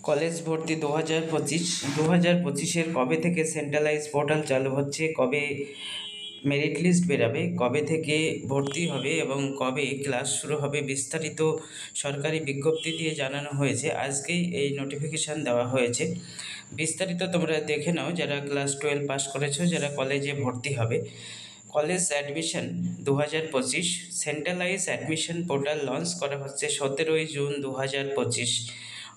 College ভর্তি 2025 কবে থেকে সেন্ট্রালাইজ পোর্টাল চালু হচ্ছে, কবে মেরিট লিস্ট বেরাবে, কবে থেকে ভর্তি হবে এবং কবে ক্লাস শুরু হবে বিস্তারিত সরকারি বিজ্ঞপ্তি দিয়ে জানানো হয়েছে। আজকেই এই নোটিফিকেশান দেওয়া হয়েছে। বিস্তারিত তোমরা দেখে নাও যারা ক্লাস 12 পাস করেছো, যারা কলেজে ভর্তি হবে। College admission 2025 centralise admission portal launch করা হচ্ছে 17ই জুন 2025।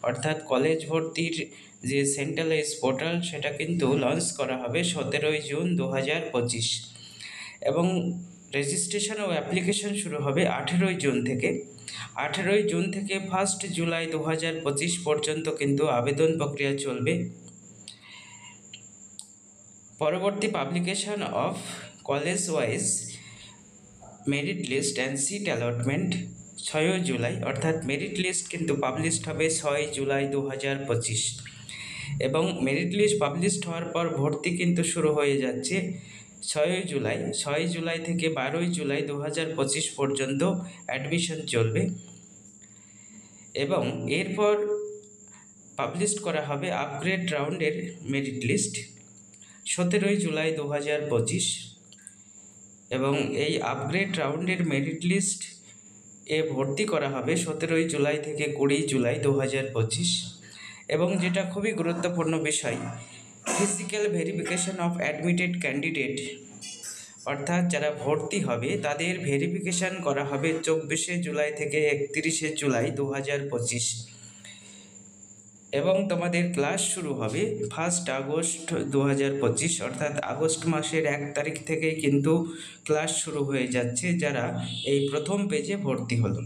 অর্থাৎ কলেজ ভর্তির যে সেন্ট্রালাইজ পোর্টাল সেটা কিন্তু লঞ্চ করা হবে 17ই জুন 2025 এবং রেজিস্ট্রেশন ও অ্যাপ্লিকেশন শুরু হবে 18ই জুন থেকে। 18ই জুন থেকে 1 জুলাই 2025 পর্যন্ত কিন্তু আবেদন প্রক্রিয়া চলবে। পরবর্তী publication of college wise merit list and seat allotment 6 July, অর্থাৎ মেরিট লিস্ট কিন্তু পাবলিশড হবে 6 জুলাই 2025 এবং মেরিট লিস্ট পাবলিশড হওয়ার পর ভর্তি কিন্তু শুরু হয়ে যাচ্ছে 6 জুলাই থেকে 12 জুলাই 2025 পর্যন্ত অ্যাডমিশন চলবে এবং এরপর পাবলিশ করা হবে আপগ্রেড রাউন্ডের মেরিট লিস্ট 17 জুলাই 2025 এবং এই আপগ্রেড রাউন্ডের মেরিট লিস্ট ভর্তি করা হবে 17 জুলাই থেকে 20 জুলাই 2025 এবং যেটা খুবই গুরুত্বপূর্ণ বিষয়, physical verification of admitted candidate, অর্থাৎ যারা ভর্তি হবে তাদের ভেরিফিকেশান করা হবে 24 জুলাই থেকে 31 জুলাই 2025 এবং তোমাদের ক্লাস শুরু হবে 1 আগস্ট 2025, অর্থাৎ আগস্ট মাসের 1 তারিখ থেকেই কিন্তু ক্লাস শুরু হয়ে যাচ্ছে যারা এই প্রথম পেজে ভর্তি হলো।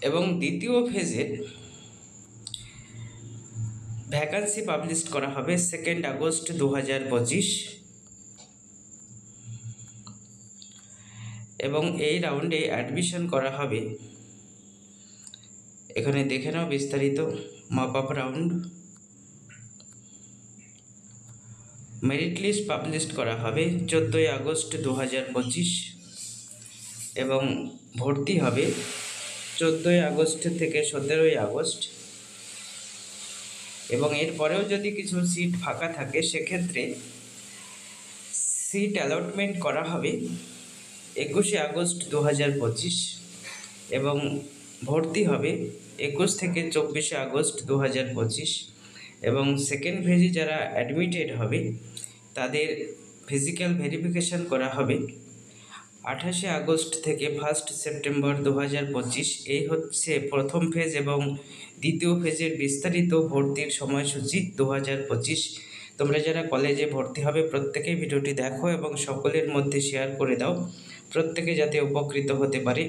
এবং দ্বিতীয় ফেজের ভ্যাকান্সি পাবলিশ করা হবে 2 আগস্ট 2025 এবং এই রাউন্ডে অ্যাডমিশন করা হবে। এখানে দেখে নাও বিস্তারিত mop up round. Merit list publish করা হবে 14 আগস্ট 2025 এবং ভর্তি হবে 14 আগস্ট থেকে 17 আগস্ট এবং এরপরেও যদি কিছু সিট ফাঁকা থাকে সেক্ষেত্রে সিট অ্যালটমেন্ট করা হবে 21 আগস্ট 2025 এবং ভর্তি হবে 21 থেকে 24 আগস্ট 2025 এবং সেকেন্ড ফেজে যারা অ্যাডমিটেড হবে তাদের ফিজিক্যাল ভেরিফিকেশান করা হবে 28 আগস্ট থেকে 1 সেপ্টেম্বর 2025। এই হচ্ছে প্রথম ফেজ এবং দ্বিতীয় ফেজের বিস্তারিত ভর্তির সময়সূচি 2025। তোমরা যারা কলেজে ভর্তি হবে প্রত্যেকে ভিডিওটি দেখো এবং সকলের মধ্যে শেয়ার করে দাও, প্রত্যেকে যাতে উপকৃত হতে পারে।